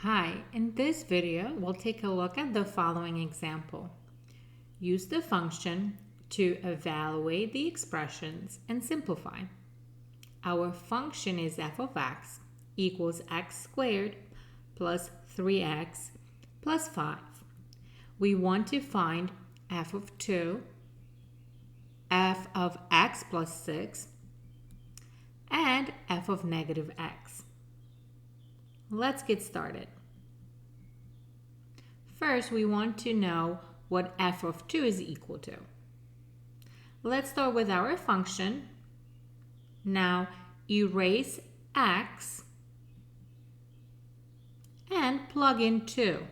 Hi, in this video, we'll take a look at the following example. Use the function to evaluate the expressions and simplify. Our function is f of x equals x squared plus 3x plus 5. We want to find f of 2, f of x plus 6, and f of negative x. Let's get started. First, we want to know what f of 2 is equal to. Let's start with our function. Now, erase x and plug in 2.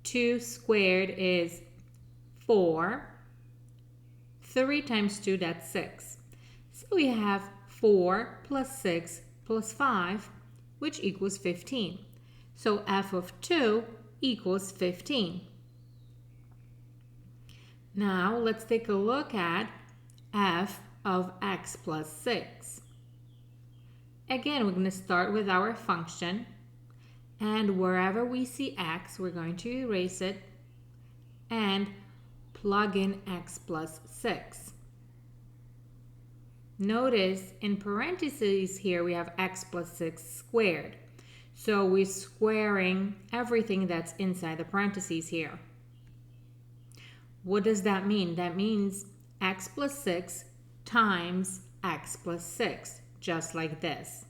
Two squared is 4. 3 times 2, that's 6. So we have 4 plus 6 plus 5, which equals 15. So f of 2 equals 15. Now let's take a look at f of x plus 6. Again, we're going to start with our function, and wherever we see x, we're going to erase it and plug in x plus 6. Notice in parentheses here we have x plus 6 squared. So we're squaring everything that's inside the parentheses here. What does that mean? That means x plus 6 times x plus 6, just like this.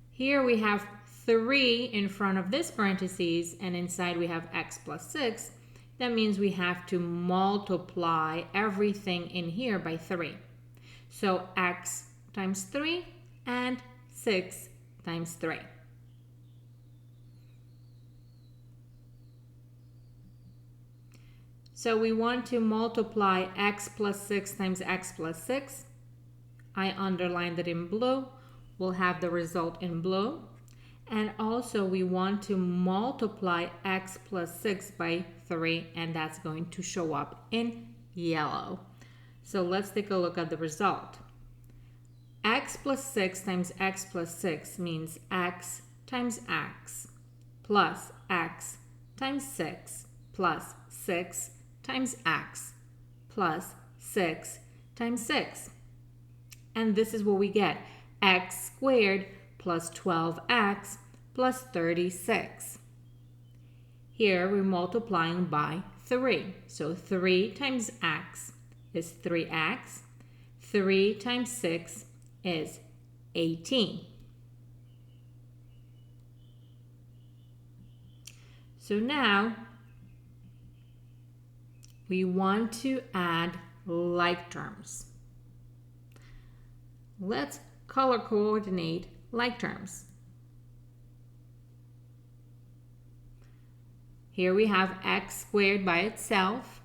Here we have 3 in front of this parentheses, and inside we have x plus 6. That means we have to multiply everything in here by 3. So x times 3 and 6 times 3. So we want to multiply x plus 6 times x plus 6. I underlined it in blue. We'll have the result in blue. And also we want to multiply x plus 6 by 3, and that's going to show up in yellow. So let's take a look at the result. X plus 6 times x plus 6 means x times x plus x times 6 plus 6 times x plus 6 times 6. And this is what we get. X squared plus 12x plus 36. Here we're multiplying by 3. So 3 times x is 3x. 3 times 6 is 18. So now we want to add like terms. Let's color coordinate like terms. Here we have x squared by itself.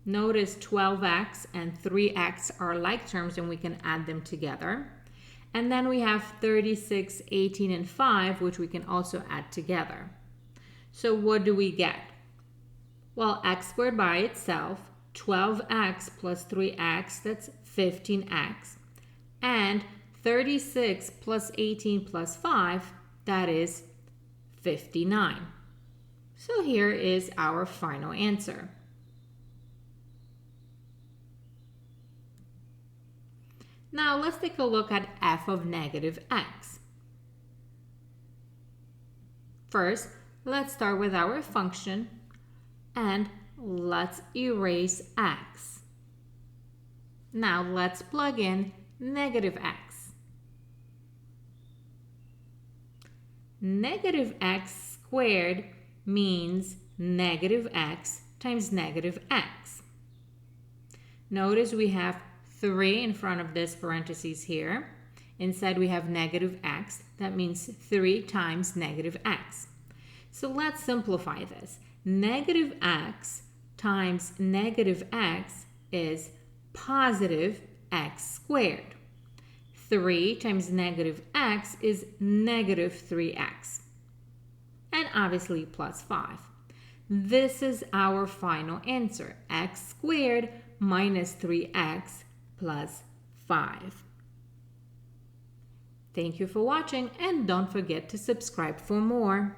Notice 12x and 3x are like terms, and we can add them together. And then we have 36, 18, and 5, which we can also add together. So what do we get? Well, x squared by itself, 12x plus 3x, that's 15x. And 36 plus 18 plus 5, that is 59. So here is our final answer. Now let's take a look at f of negative x. First, let's start with our function, and let's erase x. Now let's plug in negative x. Negative x squared means negative x times negative x. Notice we have 3 in front of this parentheses here. Inside we have negative x. That means 3 times negative x. So let's simplify this. Negative x times negative x is positive x squared. 3 times negative x is negative 3x. And obviously plus 5. This is our final answer. X squared minus 3x plus 5. Thank you for watching and don't forget to subscribe for more.